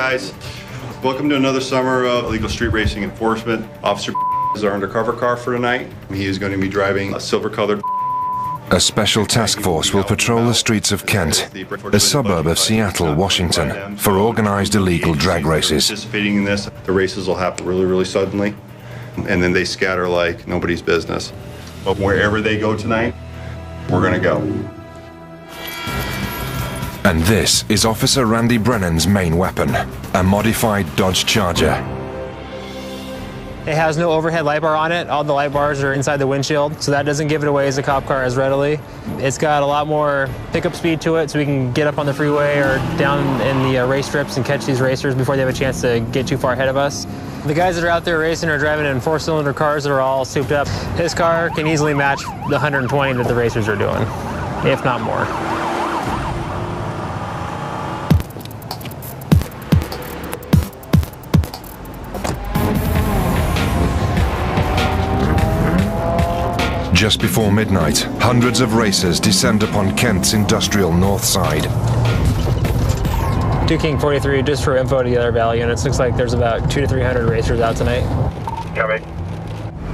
guys. Welcome to another summer of illegal street racing enforcement. Officer is our undercover car for tonight. He is going to be driving a silver-colored. A special task force will patrol the streets of Kent, a suburb of Seattle, Washington, for organized illegal drag races. Participating in this, the races will happen really suddenly, and then they scatter like nobody's business. But wherever they go tonight, we're going to go. And this is Officer Randy Brennan's main weapon, a modified Dodge Charger. It has no overhead light bar on it. All the light bars are inside the windshield, so that doesn't give it away as a cop car as readily. It's got a lot more pickup speed to it, so we can get up on the freeway or down in the race strips and catch these racers before they have a chance to get too far ahead of us. The guys that are out there racing are driving in 4-cylinder cars that are all souped up. His car can easily match the 120 that the racers are doing, if not more. Just before midnight, hundreds of racers descend upon Kent's industrial north side. 2 King 43, just for info to the other Valley units, looks like there's about 200 to 300 racers out tonight. Copy.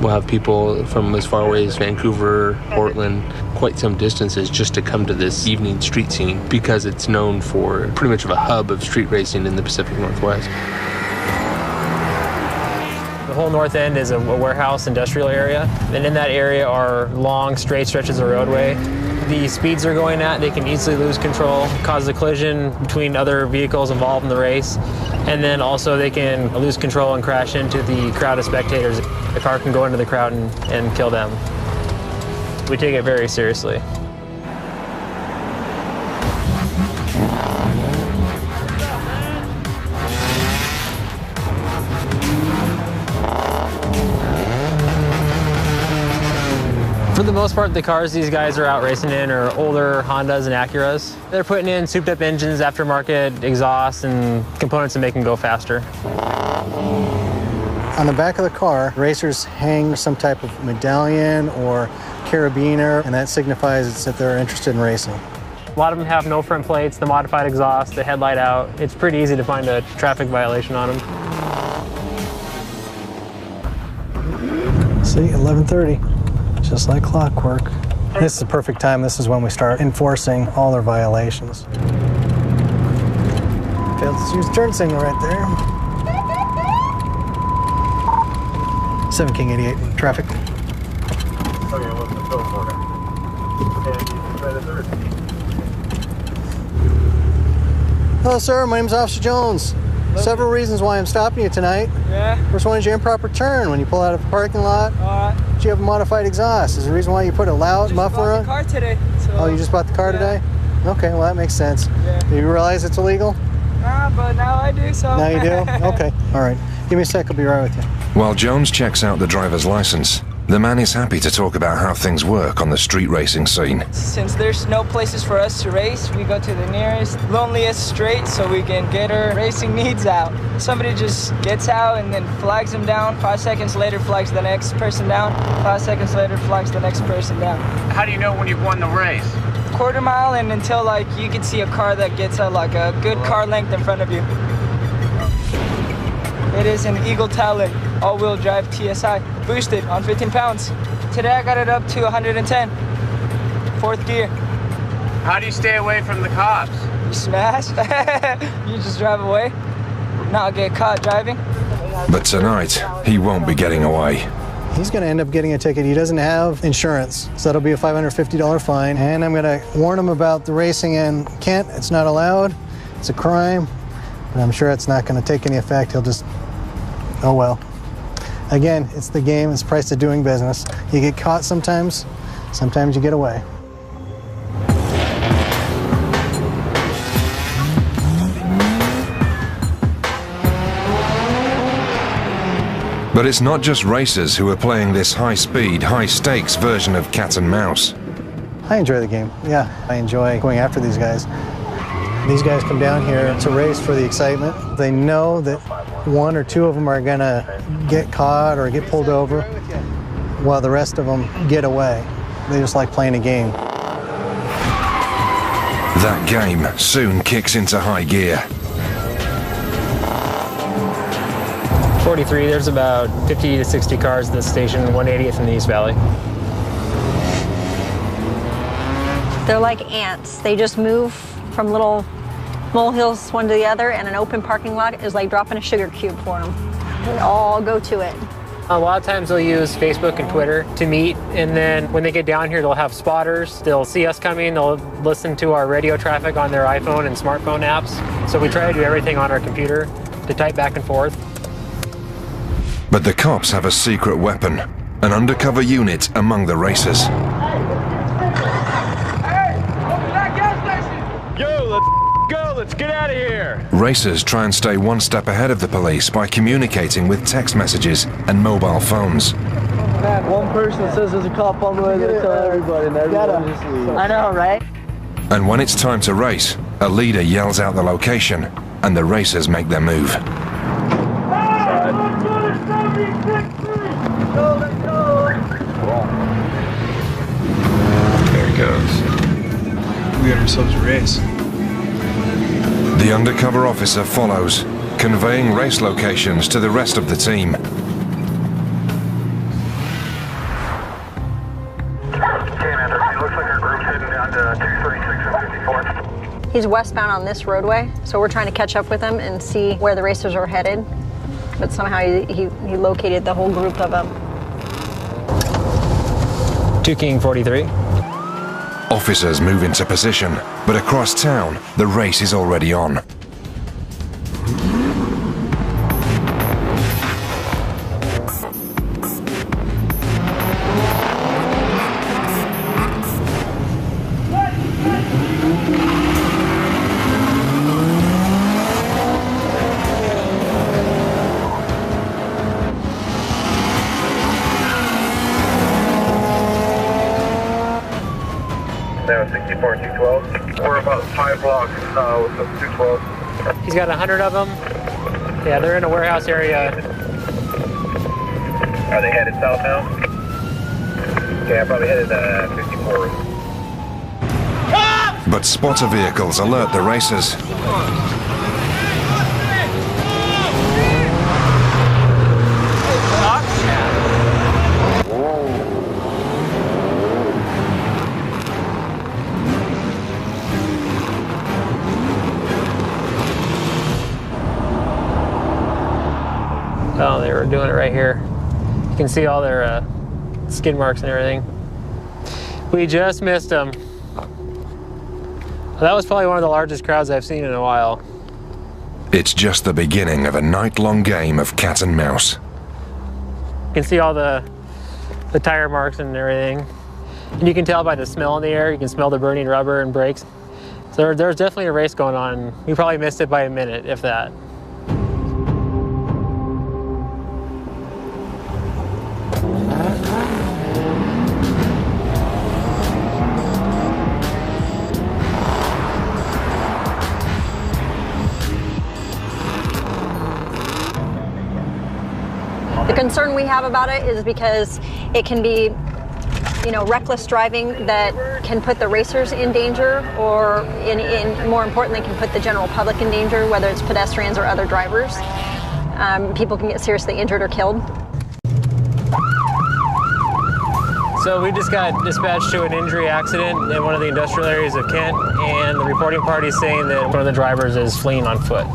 We'll have people from as far away as Vancouver, Portland, quite some distances just to come to this evening street scene because it's known for pretty much of a hub of street racing in the Pacific Northwest. The whole north end is a warehouse industrial area, and in that area are long, straight stretches of roadway. The speeds they're going at, they can easily lose control, cause a collision between other vehicles involved in the race, and then also they can lose control and crash into the crowd of spectators. The car can go into the crowd and kill them. We take it very seriously. For the most part, the cars these guys are out racing in are older Hondas and Acuras. They're putting in souped up engines, aftermarket exhausts, and components to make them go faster. On the back of the car, racers hang some type of medallion or carabiner, and that signifies that they're interested in racing. A lot of them have no front plates, the modified exhaust, the headlight out. It's pretty easy to find a traffic violation on them. See, 11:30. Just like clockwork. This is the perfect time. This is when we start enforcing all their violations. Failed to use turn signal right there. 7 King 88 traffic. Okay, what's the code for it? And you can try the third. Hello, sir. My name is Officer Jones. Several reasons why I'm stopping you tonight. Yeah. First one is your improper turn when you pull out of a parking lot. All right. You have a modified exhaust. Is the reason why you put a loud muffler on? I bought the car today. So, Oh, you just bought the car today? Okay, well that makes sense. Yeah. Do you realize it's illegal? Nah, but now I do, so. Now you do? Okay, all right. Give me a sec, I'll be right with you. While Jones checks out the driver's license, the man is happy to talk about how things work on the street racing scene. Since there's no places for us to race, we go to the nearest, loneliest straight so we can get our racing needs out. Somebody just gets out and then flags them down. 5 seconds later, flags the next person down. 5 seconds later, flags the next person down. How do you know when you've won the race? Quarter mile and until like you can see a car that gets out like a good car length in front of you. It is an Eagle Talon, all-wheel drive TSI, boosted on 15 pounds. Today I got it up to 110, 4th gear. How do you stay away from the cops? You smash, you just drive away, not get caught driving. But tonight, he won't be getting away. He's going to end up getting a ticket. He doesn't have insurance, so that'll be a $550 fine. And I'm going to warn him about the racing in Kent. It's not allowed. It's a crime. But I'm sure it's not going to take any effect. He'll just, oh well. Again, it's the game. It's the price of doing business. You get caught sometimes. Sometimes you get away. But it's not just racers who are playing this high-speed, high-stakes version of cat and mouse. I enjoy the game. Yeah, I enjoy going after these guys. These guys come down here to race for the excitement. They know that 1 or 2 of them are gonna get caught or get pulled over, while the rest of them get away. They just like playing a game. That game soon kicks into high gear. 43, there's about 50 to 60 cars at this station, 180th in the East Valley. They're like ants. They just move from little molehills one to the other, and an open parking lot is like dropping a sugar cube for them. They all go to it. A lot of times they'll use Facebook and Twitter to meet, and then when they get down here, they'll have spotters. They'll see us coming, they'll listen to our radio traffic on their iPhone and smartphone apps. So we try to do everything on our computer to type back and forth. But the cops have a secret weapon, an undercover unit among the racers. Yo, let's go. Let's get out of here. Racers try and stay one step ahead of the police by communicating with text messages and mobile phones. Man, one person says there's a cop on the way, they tell everybody, and everybody just leaves. I know, right? And when it's time to race, a leader yells out the location, and the racers make their move. There it goes. We got ourselves a race. The undercover officer follows, conveying race locations to the rest of the team. Looks like our group's heading down to 236 and 54th. He's westbound on this roadway, so we're trying to catch up with him and see where the racers are headed. But somehow he located the whole group of them. 2 King 43. Officers move into position, but across town, the race is already on. Now 64 and 212. We're about 5 blocks with the 212. He's got 100 of them. Yeah, they're in a warehouse area. Are they headed south now? Yeah, probably headed 54. But spotter vehicles alert the racers. Oh, they were doing it right here. You can see all their skid marks and everything. We just missed them. That was probably one of the largest crowds I've seen in a while. It's just the beginning of a night-long game of cat and mouse. You can see all the tire marks and everything. And you can tell by the smell in the air. You can smell the burning rubber and brakes. So there's definitely a race going on. We probably missed it by a minute, if that. The concern we have about it is because it can be, reckless driving that can put the racers in danger, or more importantly, can put the general public in danger, whether it's pedestrians or other drivers. People can get seriously injured or killed. So we just got dispatched to an injury accident in one of the industrial areas of Kent, and the reporting party is saying that one of the drivers is fleeing on foot.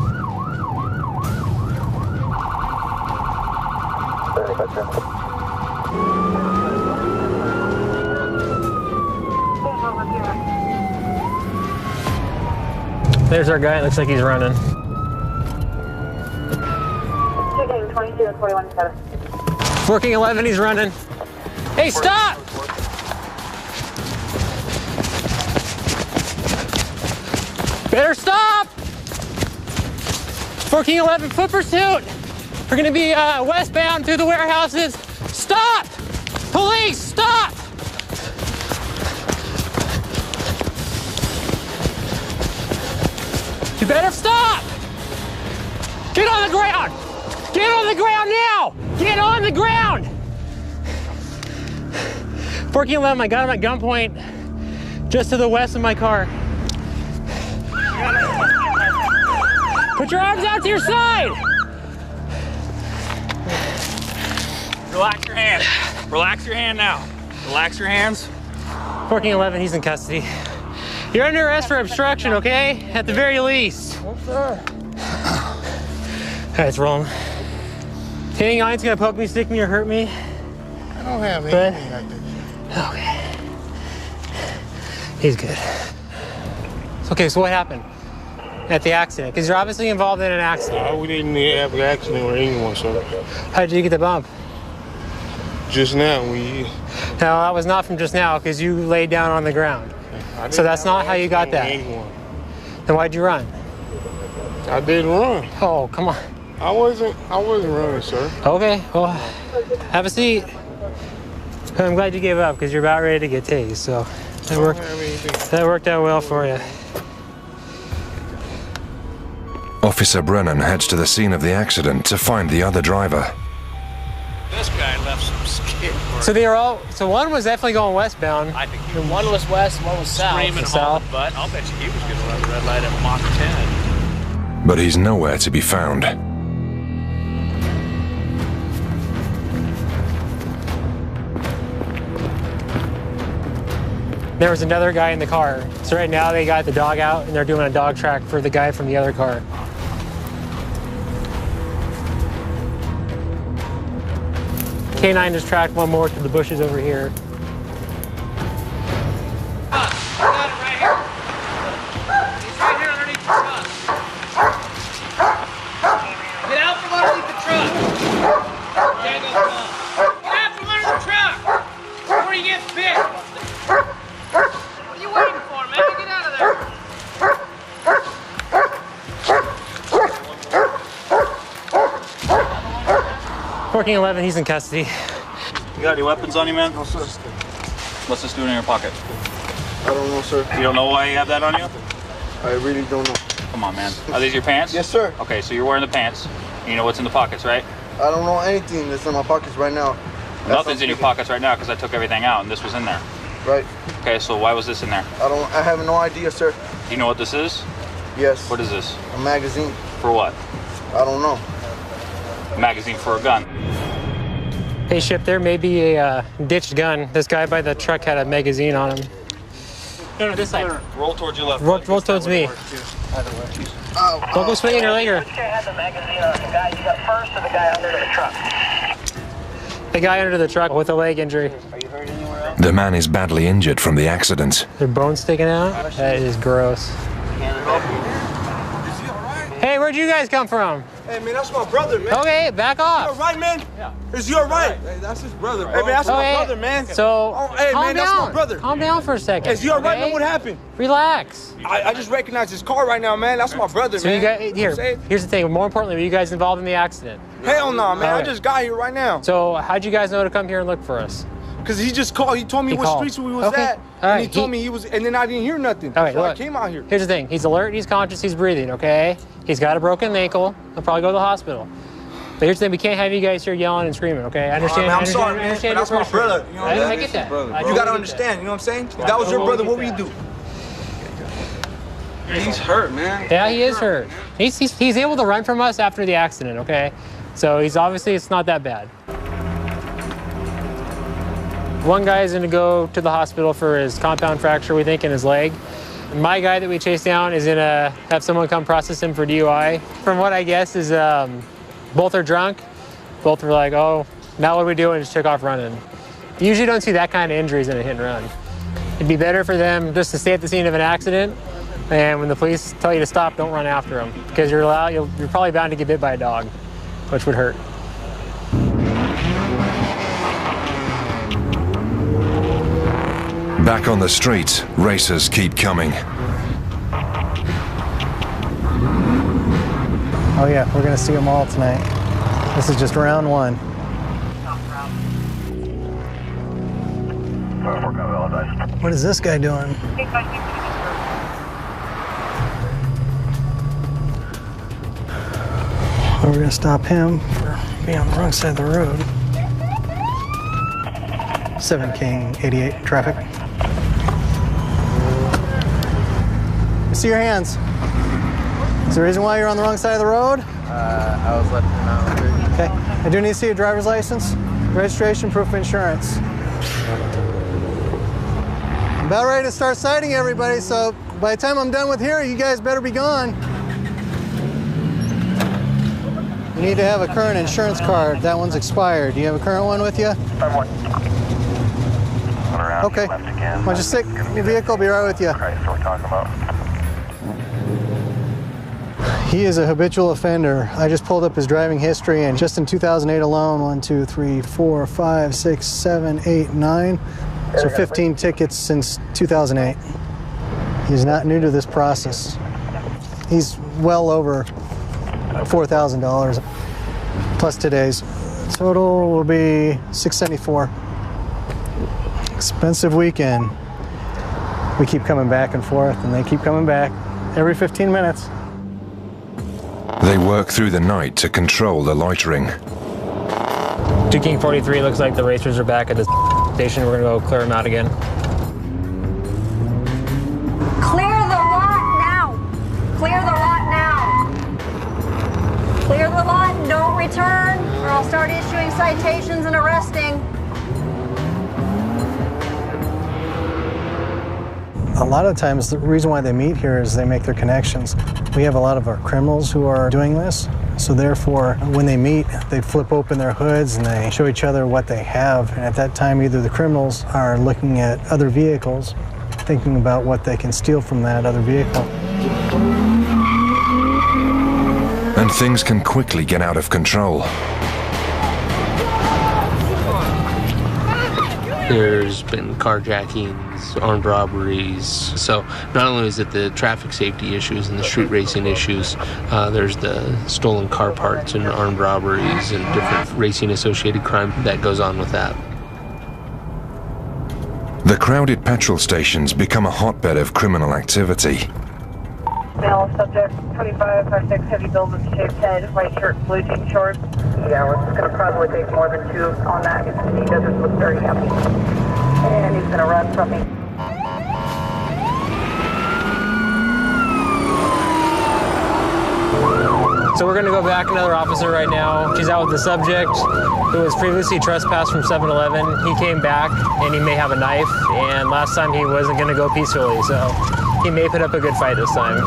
There's our guy. It looks like he's running. 22 and 41 7. 4 King 11, he's running. Hey, stop! Better stop! 4 King 11, foot pursuit. We're gonna be westbound through the warehouses. Stop! Police, stop! You better stop! Get on the ground! Get on the ground now! Get on the ground! 4 King 11, I got him at gunpoint just to the west of my car. Put your arms out to your side! Relax your hand. Relax your hand now. Relax your hands. 1411, he's in custody. You're under arrest for obstruction, okay? At the very least. Yes, sir. All right, it's rolling. Anything on it's gonna poke me, stick me, or hurt me? I don't have anything like this. Okay. He's good. Okay, so what happened at the accident? Because you're obviously involved in an accident. We didn't have an accident with anyone, sir. How did you get the bump? Just now, No, that was not from just now, because you laid down on the ground. So that's not how you got that. Then why'd you run? I didn't run. Oh, come on. I wasn't running, sir. Okay, well, have a seat. I'm glad you gave up, because you're about ready to get tased, so that worked out well for you. Officer Brennan heads to the scene of the accident to find the other driver. This guy left some skid marks. So they were all, so one was definitely going westbound. I think One was west, one was south. screaming hauling butt. I'll bet you he was going to run the red light at Mach 10. But he's nowhere to be found. There was another guy in the car. So right now they got the dog out and they're doing a dog track for the guy from the other car. K9 just tracked one more to the bushes over here. What are you waiting for, man? Get out of there. 1411, he's in custody. You got any weapons on you, man? No, sir. What's this doing in your pocket? I don't know, sir. You don't know why you have that on you? I really don't know. Come on, man. Are these your pants? Yes, sir. Okay, so you're wearing the pants. You know what's in the pockets, right? I don't know anything that's in my pockets right now. Nothing's in your pockets right now because I took everything out and this was in there. Right. Okay, so why was this in there? I have no idea, sir. Do you know what this is? Yes. What is this? A magazine. For what? I don't know. A magazine for a gun. Hey, Ship, there may be a ditched gun. This guy by the truck had a magazine on him. No, this side. Roll towards your left. Roll towards me. Don't go swinging your leg. Which guy had the magazine on? The guy you got first or the guy under the truck? The guy under the truck with a leg injury. Are you hurt anywhere else? The man is badly injured from the accident. Their bones sticking out? That is gross. Hey, where'd you guys come from? Hey, man, that's my brother, man. Okay, back off. You all right, man? Yeah. Is you all right? Hey, that's his brother, bro. Hey, man, that's my brother, man. So, hey, calm man, down. that's my brother. Calm down for a second. Is you all right, okay? man? What happened? Relax. I just recognized his car right now, man. That's my brother, So man. you guys, here's the thing. More importantly, were you guys involved in the accident? Hell no, man. Okay. I just got here right now. So how'd you guys know to come here and look for us? Because he just called. He told me what streets we was at. And he told me he was, and then I didn't hear nothing. All right, so look, I came out here. Here's the thing. He's alert, he's conscious, he's breathing, okay? He's got a broken ankle. He'll probably go to the hospital. But here's the thing. We can't have you guys here yelling and screaming, okay? I understand. Man, I'm sorry, man. Understand That's my brother. You know what I get that. You got to understand. You know what I'm saying? If that was your brother, what would you do? He's hurt, man. Yeah, he is hurt. He's able to run from us after the accident, okay? So he's obviously, it's not that bad. One guy is going to go to the hospital for his compound fracture, we think, in his leg. My guy that we chased down is going to have someone come process him for DUI. From what I guess is both are drunk. Both were like, oh, now what do we do? And just took off running. You usually don't see that kind of injuries in a hit and run. It'd be better for them just to stay at the scene of an accident. And when the police tell you to stop, don't run after them. Because you're probably bound to get bit by a dog, which would hurt. Back on the street, racers keep coming. Oh yeah, we're gonna see them all tonight. This is just round one. What is this guy doing? We're gonna stop him for being on the wrong side of the road. 7 King 88 traffic. I see your hands. Is there a reason why you're on the wrong side of the road? I was left out. Okay. I do need to see your driver's license. registration, proof of insurance. I'm about ready to start citing everybody, so by the time I'm done with here, you guys better be gone. You need to have a current insurance card. That one's expired. Do you have a current one with you? Okay. Why don't you stick in your vehicle, be right with you. He is a habitual offender. I just pulled up his driving history, and just in 2008 alone, 1, 2, 3, 4, 5, 6, 7, 8, 9. So 15 tickets since 2008. He's not new to this process. He's well over $4,000 plus today's. Total will be $674. Expensive weekend. We keep coming back and forth, and they keep coming back every 15 minutes. They work through the night to control the loitering. 2 King 43, looks like the racers are back at the station. We're gonna go clear them out again. Clear the lot now. Clear the lot now. Clear the lot and don't return, or I'll start issuing citations and arresting. A lot of times the reason why they meet here is they make their connections. We have a lot of our criminals who are doing this, so therefore when they meet, they flip open their hoods and they show each other what they have, and at that time either the criminals are looking at other vehicles, thinking about what they can steal from that other vehicle. And things can quickly get out of control. There's been carjackings, armed robberies. So not only is it the traffic safety issues and the street racing issues, there's the stolen car parts and armed robberies and different racing associated crime that goes on with that. The crowded petrol stations become a hotbed of criminal activity. Male subject, 2556, heavy build with shaved head, white shirt, blue jean shorts. Yeah, we're just going to probably take more than 2 on that. He doesn't look very happy. And he's going to run from me. So we're gonna go back another officer right now. She's out with the subject who was previously trespassed from 7-Eleven. He came back and he may have a knife, and last time he wasn't gonna go peacefully, so he may put up a good fight this time.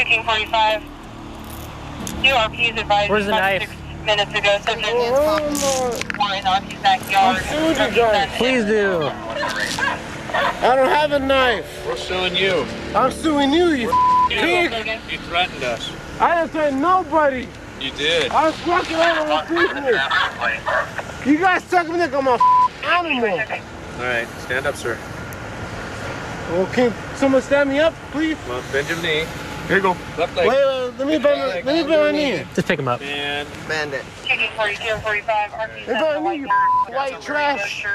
King 45. URP is advised. Where's the knife? 6 minutes ago, subject is in RP's backyard. Please do. I don't have a knife. We're suing you. I'm suing you, you pig. You threatened us. I didn't threaten nobody. You did. I was walking out on business. You guys suck me like I'm a animal. All right, stand up, sir. Well, can someone stand me up, please? Well, bend your knee. Here you go. Left leg. Wait, let me bend my knee. Just pick him up. And bend it. King 42, 45, RP Bend my knee, you white trash.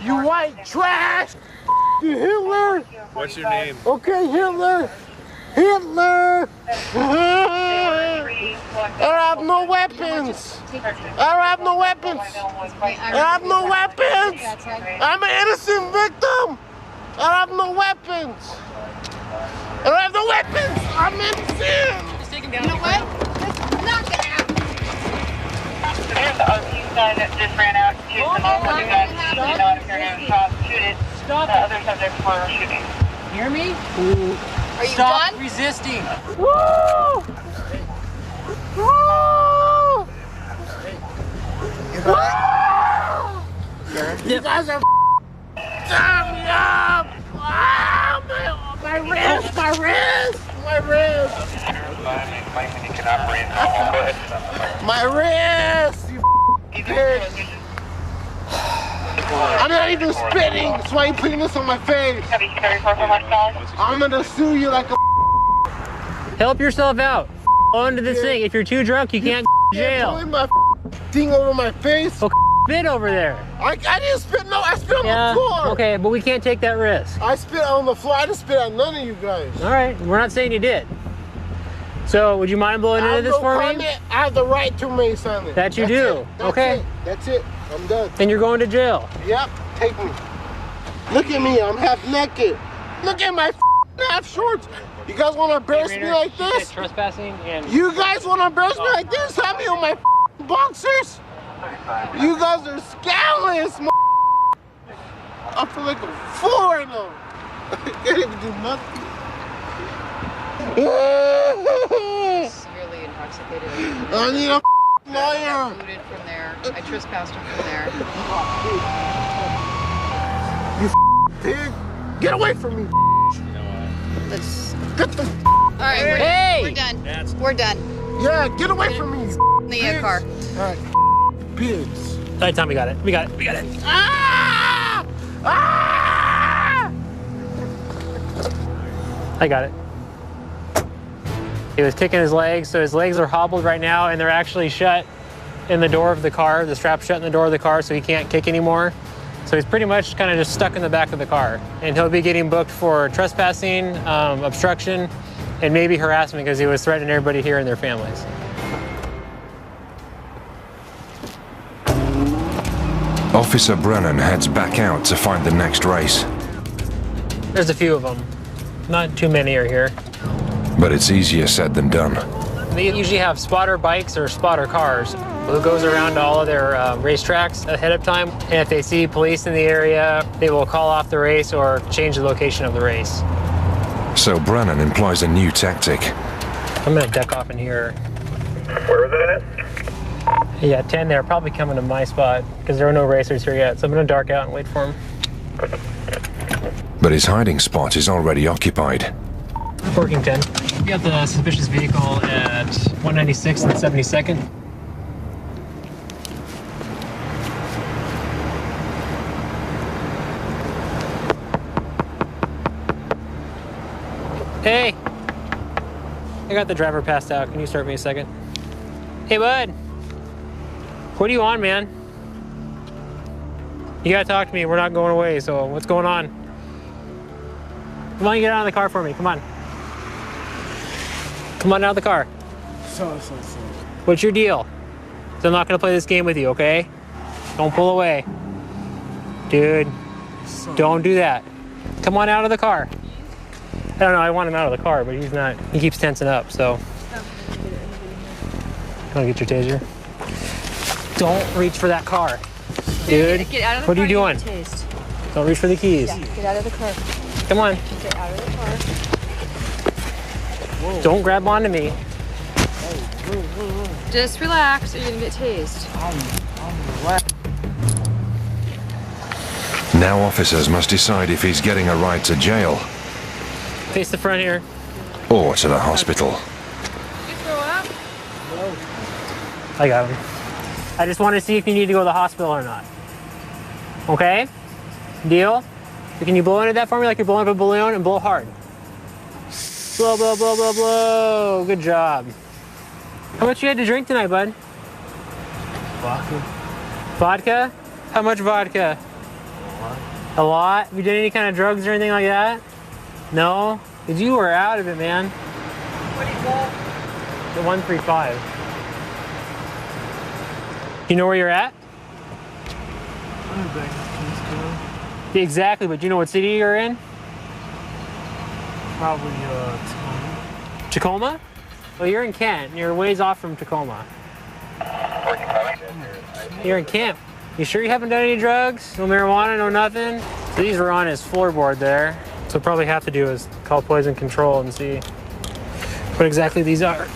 You white trash. You Hitler. what's your name? Okay, Hitler. Hitler. I have no weapons. I have no weapons. I have no weapons. I'm an innocent victim. I have no weapons. I don't have no weapons. I'm innocent. Just take him down. You know what? That's not gonna happen. There's the RP sign that just ran out. Shoot them all. You guys, you know, if you're going to stop, shoot it. Stop. The other subjects were shooting. Hear me? Are you Stop done? resisting. Woo! Woo! You guys are tearing me up! Ah, my wrist! My wrist! My wrist! My wrist! You bitch! I'm not even spitting! That's why you putting this on my face! I'm gonna sue you like a Help yourself out. Onto this thing. If you're too drunk, you can't jail. pulling my thing over my face. Well, spit over there. I didn't spit, no, I spit on the floor. Okay, but we can't take that risk. I spit on the floor, I didn't spit on none of you guys. All right, we're not saying you did. So, would you mind blowing into this for me? I have the right to remain silent. That you do. Okay. That's it. I'm done. Then you're going to jail. Yep. Take me. Look at me. I'm half naked. Look at my half shorts. You guys want to embarrass me like this? Trespassing and you guys want to embarrass me like this? Have me on my boxers? You guys are scandalous, I feel like a fool right now. I can't even do nothing. Severely intoxicated. I need a lawyer. Booted from there. I trespassed him from there. You pig. Get away from me. Let's get the all right, we're done. We're done. Yeah, get away from me. In the car. All right. Pigs. All right, Tom, we got it. We got it. We got it. Ah! Ah! I got it. He was kicking his legs, so his legs are hobbled right now, and they're actually shut in the door of the car. The strap's shut in the door of the car, so he can't kick anymore. So he's pretty much kind of just stuck in the back of the car. And he'll be getting booked for trespassing, obstruction, and maybe harassment because he was threatening everybody here and their families. Officer Brennan heads back out to find the next race. There's a few of them. Not too many are here. But it's easier said than done. They usually have spotter bikes or spotter cars who goes around to all of their racetracks ahead of time. And if they see police in the area, they will call off the race or change the location of the race. So Brennan employs a new tactic. I'm gonna duck off in here. Where was it at? Yeah, 10 there, probably coming to my spot because there are no racers here yet. So I'm gonna dark out and wait for him. But his hiding spot is already occupied. Working 10. We got the suspicious vehicle at 196th and 72nd. Hey! I got the driver passed out. Can you start me a second? Hey, bud! What are you on, man? You gotta talk to me. We're not going away, so what's going on? Come on, get out of the car for me. Come on. Come on out of the car. So. What's your deal? So I'm not gonna play this game with you, okay? Don't pull away. Dude, don't do that. Come on out of the car. I don't know, I want him out of the car, but he's not. He keeps tensing up, so. Wanna get your taser? Don't reach for that car. Dude, Get out of the what are car, you doing? get tased. Don't reach for the keys. Yeah, get out of the car. Come on. Get out of the car. Whoa. Don't grab onto me. Just relax or you're gonna get tased. Now officers must decide if he's getting a ride to jail Face the front here. or to the hospital. You throw up? I got him. I just want to see if you need to go to the hospital or not. Okay? Deal? So can you blow into that for me like you're blowing up a balloon and blow hard? Blow, blow, blow, blow, blow. Good job. How much you had to drink tonight, bud? Vodka. Vodka? How much vodka? A lot? Have you done any kind of drugs or anything like that? No? Because you were out of it, man. What do you got? The 135. You know where you're at? Exactly, but do you know what city you're in? Probably Tacoma. Tacoma? Well, you're in Kent. You're ways off from Tacoma. You're in Kent. You sure you haven't done any drugs? No marijuana, no nothing? So these were on his floorboard there. So probably have to do is call poison control and see what exactly these are.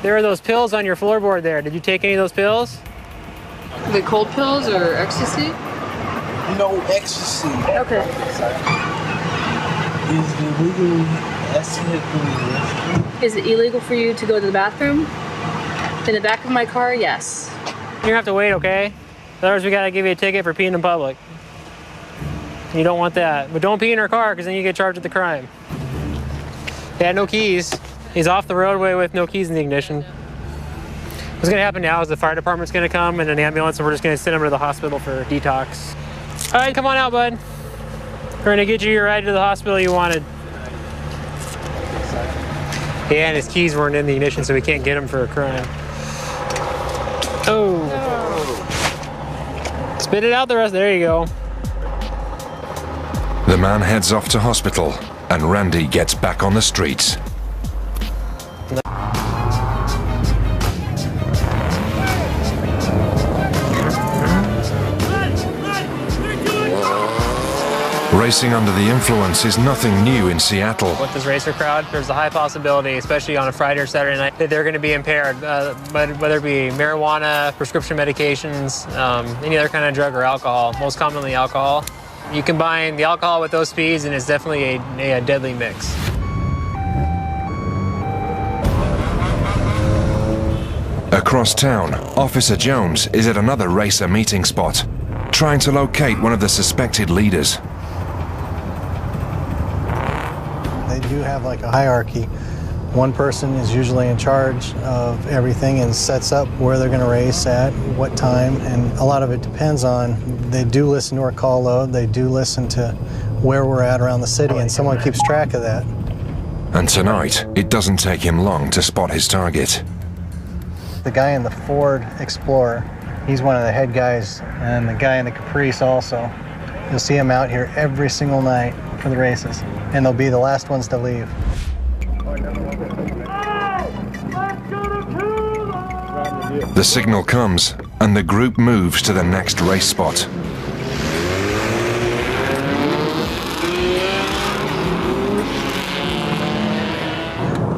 There are those pills on your floorboard there. Did you take any of those pills? The cold pills or ecstasy? No ecstasy. Okay. Is it illegal? Is it illegal for you to go to the bathroom? In the back of my car, yes. You're gonna have to wait, okay? Otherwise we gotta give you a ticket for peeing in public. You don't want that. But don't pee in our car because then you get charged with the crime. Yeah, no keys. He's off the roadway with no keys in the ignition. What's gonna happen now is the fire department's gonna come and an ambulance and we're just gonna send him to the hospital for detox. All right, come on out, bud. We're gonna get you your ride to the hospital you wanted. Yeah, and his keys weren't in the ignition, so we can't get him for a crime. Oh. Spit it out the rest. There you go. The man heads off to hospital, and Randy gets back on the streets. Racing under the influence is nothing new in Seattle. With this racer crowd, there's a high possibility, especially on a Friday or Saturday night, that they're going to be impaired, whether it be marijuana, prescription medications, any other kind of drug or alcohol, most commonly alcohol. You combine the alcohol with those speeds and it's definitely a deadly mix. Across town, Officer Jones is at another racer meeting spot, trying to locate one of the suspected leaders. They do have like a hierarchy. One person is usually in charge of everything and sets up where they're going to race at, what time, and a lot of it depends on, they do listen to our call load, they do listen to where we're at around the city, and someone keeps track of that. And tonight, it doesn't take him long to spot his target. The guy in the Ford Explorer, he's one of the head guys, and the guy in the Caprice also. You'll see him out here every single night for the races, and they'll be the last ones to leave. The signal comes, and the group moves to the next race spot.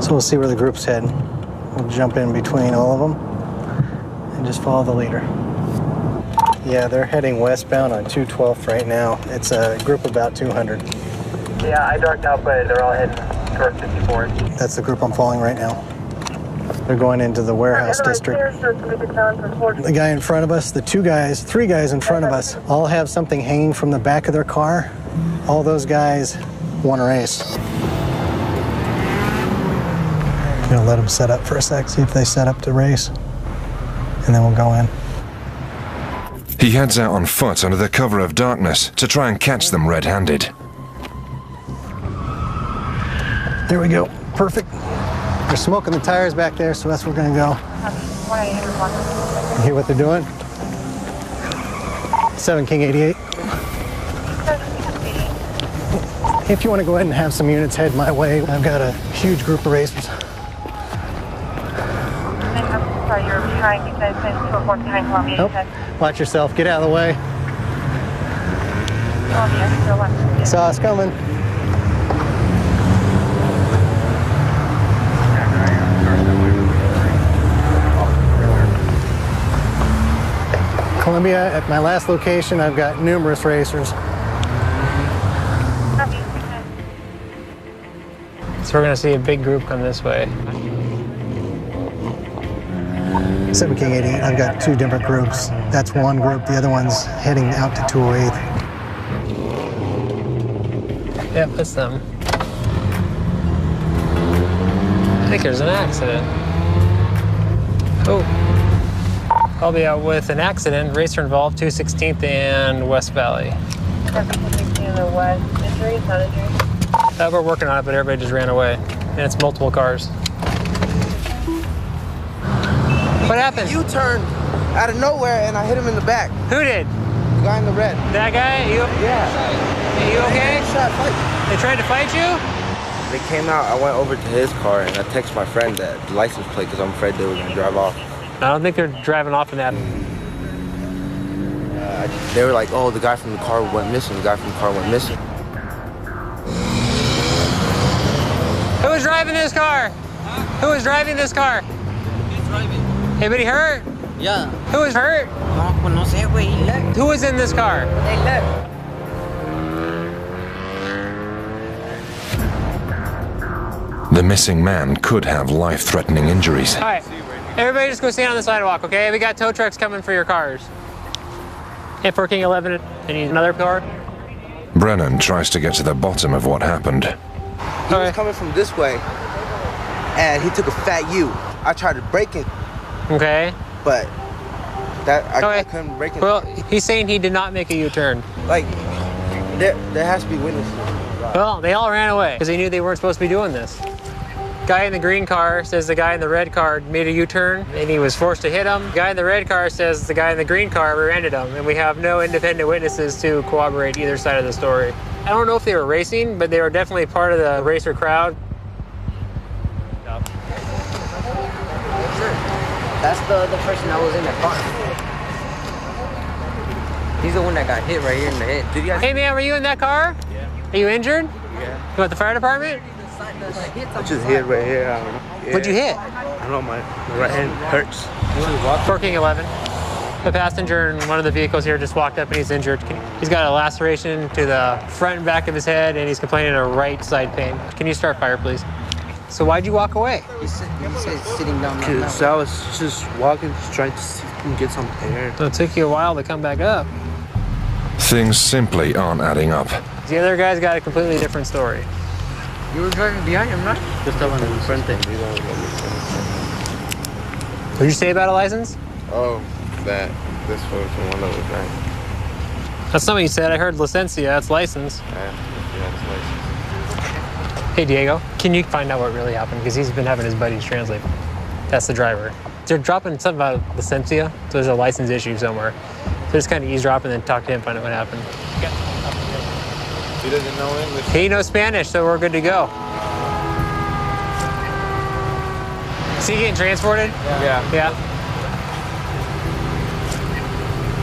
So we'll see where the group's heading. We'll jump in between all of them and just follow the leader. Yeah, they're heading westbound on 212th right now. It's a group of about 200. Yeah, I darked out, but they're all heading towards 54. That's the group I'm following right now. They're going into the warehouse district. The guy in front of us, the three guys in front of us, all have something hanging from the back of their car. All those guys want to race. I'm gonna let them set up for a sec, see if they set up to race, and then we'll go in. He heads out on foot under the cover of darkness to try and catch them red-handed. There we go, perfect. They're smoking the tires back there, so that's where we're gonna go. You hear what they're doing? 7 King 88. If you want to go ahead and have some units head my way, I've got a huge group of racers. Nope. Watch yourself, get out of the way. Saw us coming. Columbia, at my last location, I've got numerous racers. So we're going to see a big group come this way. 7 King 88, I've got two different groups. That's one group, the other one's heading out to 208. Yep, that's them. I think there's an accident. Oh. I'll be out with an accident, racer involved, 216th and West Valley. We're working on it, but everybody just ran away. And it's multiple cars. What happened? U-turned out of nowhere and I hit him in the back. Who did? The guy in the red. That guy? Yeah. You okay? They tried to fight you? They came out, I went over to his car and I texted my friend that the license plate because I'm afraid they were going to drive off. I don't think they're driving off in that. They were like, oh, the guy from the car went missing. The guy from the car went missing. Who was driving this car? Huh? Who was driving this car? He's driving. Anybody hurt? Yeah. Who was hurt? No sé, güey. He left. Who was in this car? They left. The missing man could have life-threatening injuries. All right. Everybody just go stand on the sidewalk, okay? We got tow trucks coming for your cars. And for King 11, and need another car? Brennan tries to get to the bottom of what happened. He was coming from this way, and he took a fat U. I tried to brake it. Okay. But I couldn't brake it. Well, he's saying he did not make a U-turn. Like, there has to be witnesses. Well, they all ran away because they knew they weren't supposed to be doing this. Guy in the green car says the guy in the red car made a U-turn and he was forced to hit him. The guy in the red car says the guy in the green car rear-ended him, and we have no independent witnesses to corroborate either side of the story. I don't know if they were racing, but they were definitely part of the racer crowd. That's the person that was in the car. He's the one that got hit right here in the head. Did you guys... Hey man, were you in that car? Yeah. Are you injured? Yeah. You at the fire department? I just hit right here. I don't know. Yeah. What'd you hit? I don't know, my right hand hurts. Working 11. The passenger in one of the vehicles here just walked up and he's injured. He's got a laceration to the front and back of his head and he's complaining of right side pain. Can you start fire, please? So why'd you walk away? He said sitting down. Because I was just walking, just trying to get some air. So it took you a while to come back up. Things simply aren't adding up. The other guy's got a completely different story. You were driving behind him, right? Just estaban en frente. What did you say about a license? Oh, that this was from one of the guys. That's not what you said. I heard licencia. That's license. Yeah, it's license. Hey, Diego, can you find out what really happened? Because he's been having his buddies translate. That's the driver. They're dropping something about licencia, so there's a license issue somewhere. So just kind of eavesdrop and then talk to him, find out what happened. He doesn't know English. He knows Spanish, so we're good to go. Is he getting transported? Yeah.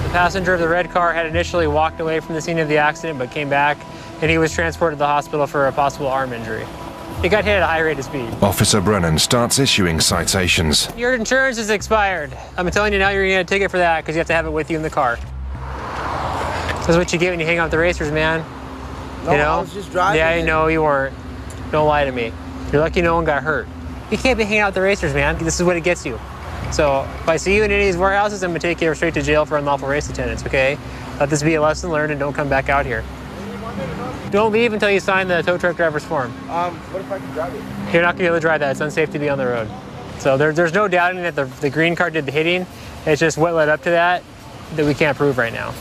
The passenger of the red car had initially walked away from the scene of the accident, but came back, and he was transported to the hospital for a possible arm injury. He got hit at a high rate of speed. Officer Brennan starts issuing citations. Your insurance is expired. I'm telling you now, you're gonna get a ticket for that because you have to have it with you in the car. That's what you get when you hang out with the racers, man. No, you know? I was just driving. Yeah, I know you weren't. Don't lie to me. You're lucky no one got hurt. You can't be hanging out with the racers, man. This is what it gets you. So if I see you in any of these warehouses, I'm gonna take you straight to jail for unlawful race attendance, okay? Let this be a lesson learned and don't come back out here. Don't leave until you sign the tow truck driver's form. What if I can drive it? You're not gonna be able to drive that. It's unsafe to be on the road. So there's no doubting that the green car did the hitting. It's just what led up to that we can't prove right now.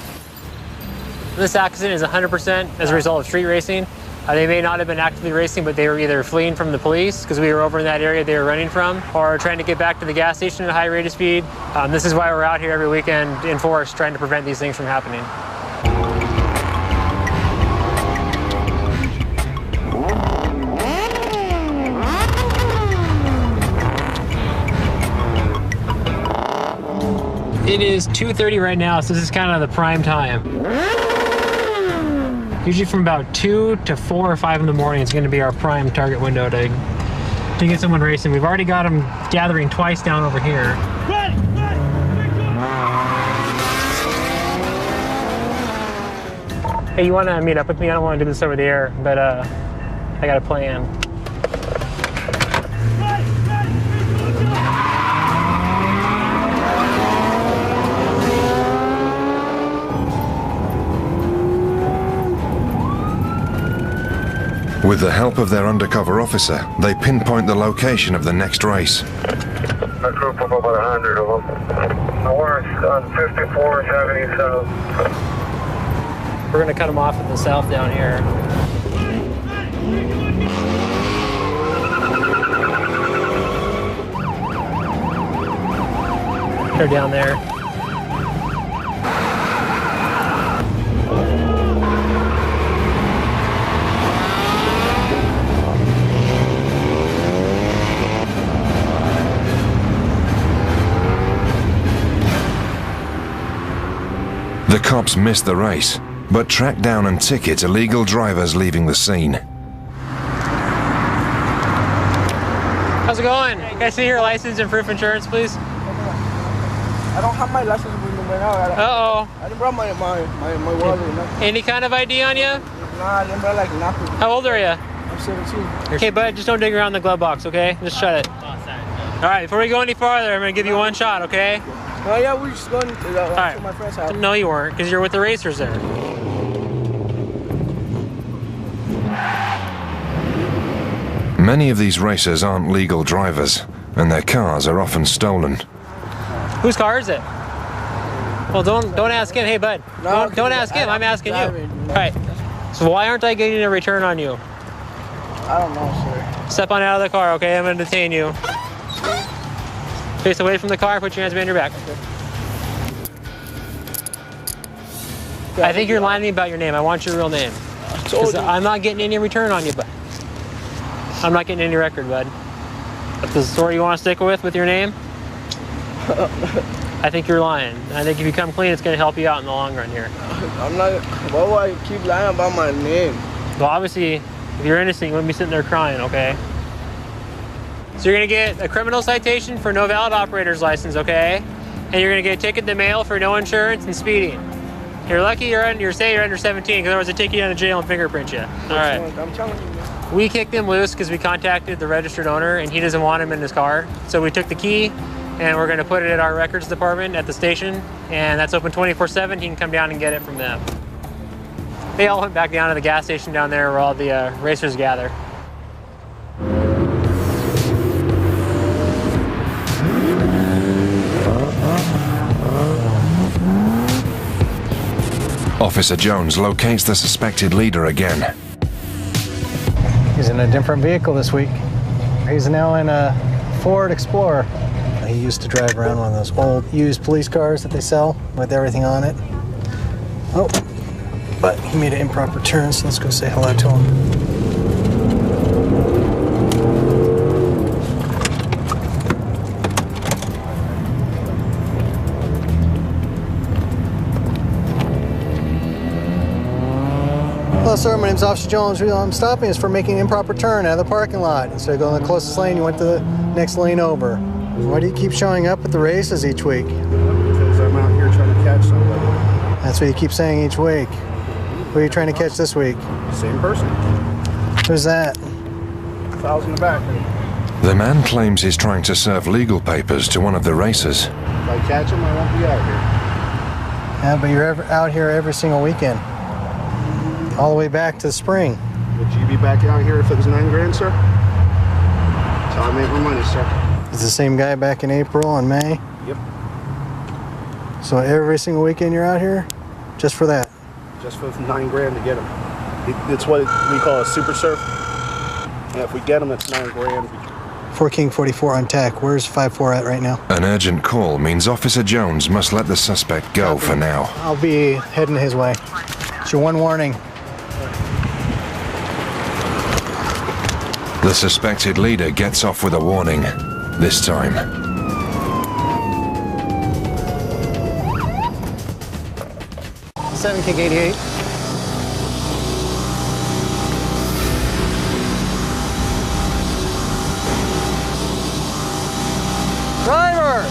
This accident is 100% as a result of street racing. They may not have been actively racing, but they were either fleeing from the police because we were over in that area they were running from, or trying to get back to the gas station at a high rate of speed. This is why we're out here every weekend in force trying to prevent these things from happening. It is 2:30 right now, so this is kind of the prime time. Usually from about 2 to 4 or 5 in the morning, it's going to be our prime target window to get someone racing. We've already got them gathering twice down over here. Hey, you want to meet up with me? I don't want to do this over the air, but I got a plan. With the help of their undercover officer, they pinpoint the location of the next race. A group of about 100 of them. North on 54th Avenue South. We're going to cut them off at the south down here. They're down there. The cops miss the race, but track down and ticket illegal drivers leaving the scene. How's it going? Can I see your license and proof of insurance, please? I don't have my license with me right now. Uh-oh. I didn't bring my wallet or nothing. Any kind of ID on you? Nah, I didn't bring like nothing. How old are you? I'm 17. Okay, bud, just don't dig around the glove box, okay? Just shut it. All right, before we go any farther, I'm gonna give you one shot, okay? Oh yeah, we're just going to my friend's house. No, you weren't, because you're with the racers there. Many of these racers aren't legal drivers, and their cars are often stolen. Whose car is it? Well, don't ask him. Hey, bud. No, don't ask him. I'm asking you. All right. So why aren't I getting a return on you? I don't know, sir. Step on out of the car, okay? I'm gonna detain you. Face away from the car, put your hands behind your back. I think you're lying to me about your name. I want your real name. Because I'm not getting any return on you, bud. I'm not getting any record, bud. If this is the story you want to stick with your name, I think you're lying. I think if you come clean, it's going to help you out in the long run here. I'm not. Why would I keep lying about my name? Well, obviously, if you're innocent, you wouldn't be sitting there crying, okay? So you're going to get a criminal citation for no valid operator's license, okay? And you're going to get a ticket in the mail for no insurance and speeding. You're lucky you're under 17, because otherwise they'd take you down to jail and fingerprint you. All right. I'm telling you, man. We kicked him loose because we contacted the registered owner and he doesn't want him in his car. So we took the key and we're going to put it at our records department at the station, and that's open 24/7. He can come down and get it from them. They all went back down to the gas station down there where all the racers gather. Officer Jones locates the suspected leader again. He's in a different vehicle this week. He's now in a Ford Explorer. He used to drive around one of those old used police cars that they sell with everything on it. Oh, but he made an improper turn, so let's go say hello to him. Hello, sir. My name's Officer Jones. The reason I'm stopping is for making an improper turn out of the parking lot. Instead of going to the closest lane, you went to the next lane over. Why do you keep showing up at the races each week? Because I'm out here trying to catch somebody. That's what you keep saying each week. Who are you trying to catch this week? Same person. Who's that? Files in the back. The man claims he's trying to serve legal papers to one of the racers. If I catch him, I won't be out here. Yeah, but you're out here every single weekend. All the way back to the spring. Would you be back out here if it was $9 grand, sir? That's how I make my money, sir. It's the same guy back in April and May? Yep. So every single weekend you're out here? Just for that? Just for $9 grand to get him. It's what we call a super surf. And if we get him, it's $9 grand. 4 King 44 on tack. Where's 5-4 at right now? An urgent call means Officer Jones must let the suspect go for now. I'll be heading his way. It's your one warning. The suspected leader gets off with a warning, this time. Seven King 88. Driver!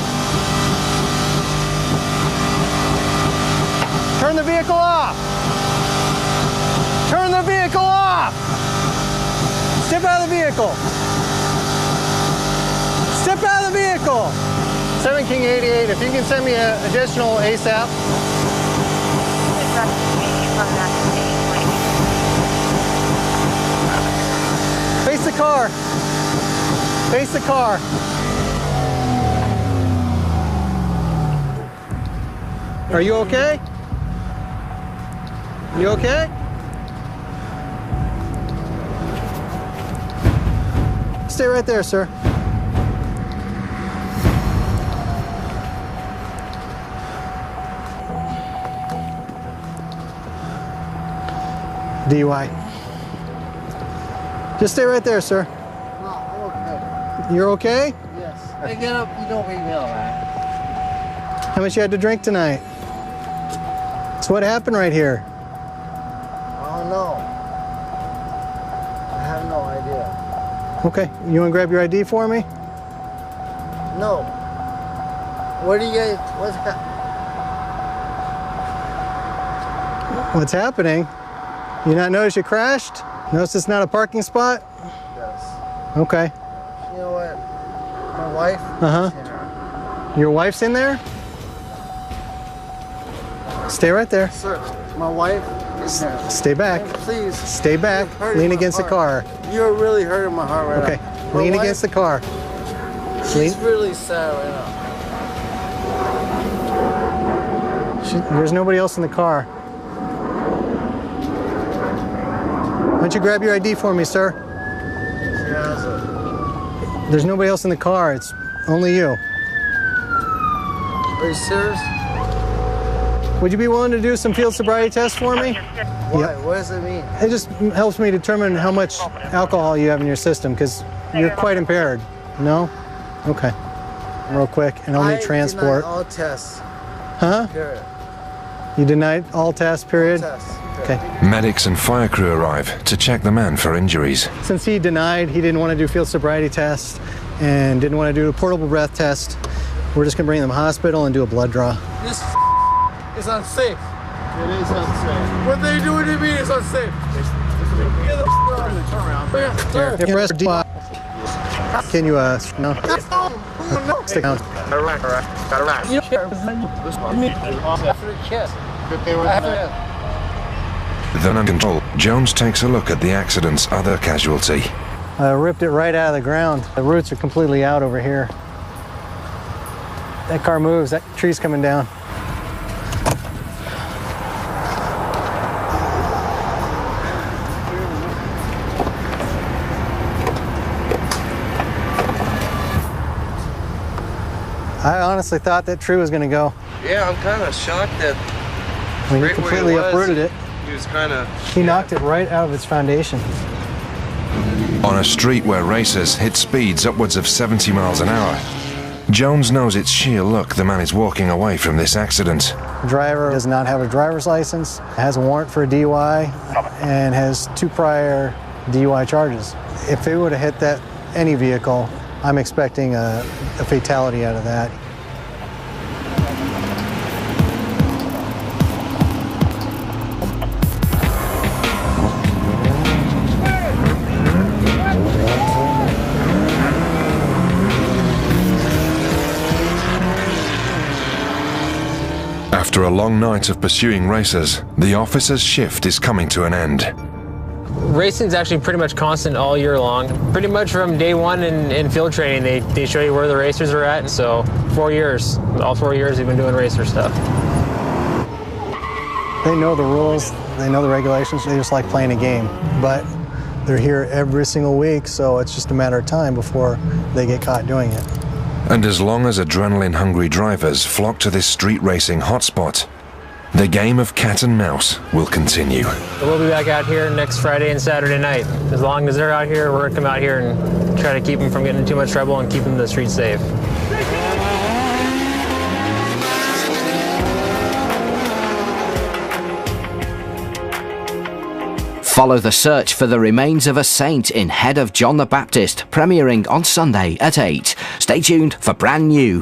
Turn the vehicle off! Turn the vehicle off! Step out of the vehicle! Step out of the vehicle! 7 King 88, if you can send me an additional ASAP. Face the car. Face the car. Are you okay? You okay? Stay right there, sir. DUI. Just stay right there, sir. No, I'm okay. You're okay? Yes. Hey, get up. You don't make me all right. How much you had to drink tonight? So what happened right here? I don't know. I have no idea. Okay, you want to grab your ID for me? No. What do you guys, What's happening? You not notice you crashed? Notice it's not a parking spot? Yes. Okay. You know what? My wife Uh-huh. is in her. Your wife's in there? Stay right there. Sir, my wife is there. Stay back. And please. Stay back. You're hurting Lean my against the heart. car. You're really hurting my heart right Okay. now. My Lean wife, against the car. She's really sad right now. There's nobody else in the car. Why don't you grab your ID for me, sir? has it. There's nobody else in the car. It's only you. Are you serious? Would you be willing to do some field sobriety tests for me? Why? Yep. What does it mean? It just helps me determine how much alcohol you have in your system because you're quite impaired. No? Okay. Real quick, and I'll need transport. I deny all tests. Huh? Period. You denied all tests, period? All tests. Okay. Medics and fire crew arrive to check the man for injuries. Since he denied he didn't want to do field sobriety test and didn't want to do a portable breath test, we're just going to bring him to the hospital and do a blood draw. This is unsafe. It is unsafe. What they doing to me is unsafe. Get the out of the turn around. Here, press D. Can you, no? Stick down. Then under control, Jones takes a look at the accident's other casualty. I ripped it right out of the ground. The roots are completely out over here. That car moves, that tree's coming down. I honestly thought that tree was going to go. Yeah, I'm kind of shocked that I mean, he completely uprooted it. He was kind of... He knocked it right out of its foundation. On a street where racers hit speeds upwards of 70 miles an hour, Jones knows it's sheer luck the man is walking away from this accident. The driver does not have a driver's license, has a warrant for a DUI, and has 2 prior DUI charges. If it would have hit that any vehicle, I'm expecting a fatality out of that. After a long night of pursuing racers, the officer's shift is coming to an end. Racing's actually pretty much constant all year long. Pretty much from day one in field training, they show you where the racers are at. So 4 years, all 4 years we've been doing racer stuff. They know the rules, they know the regulations, they just like playing a game. But they're here every single week, so it's just a matter of time before they get caught doing it. And as long as adrenaline-hungry drivers flock to this street racing hotspot, the game of cat and mouse will continue. We'll be back out here next Friday and Saturday night. As long as they're out here, we're gonna come out here and try to keep them from getting in too much trouble and keeping the streets safe. Follow the search for the remains of a saint in Head of John the Baptist, premiering on Sunday at 8. Stay tuned for brand new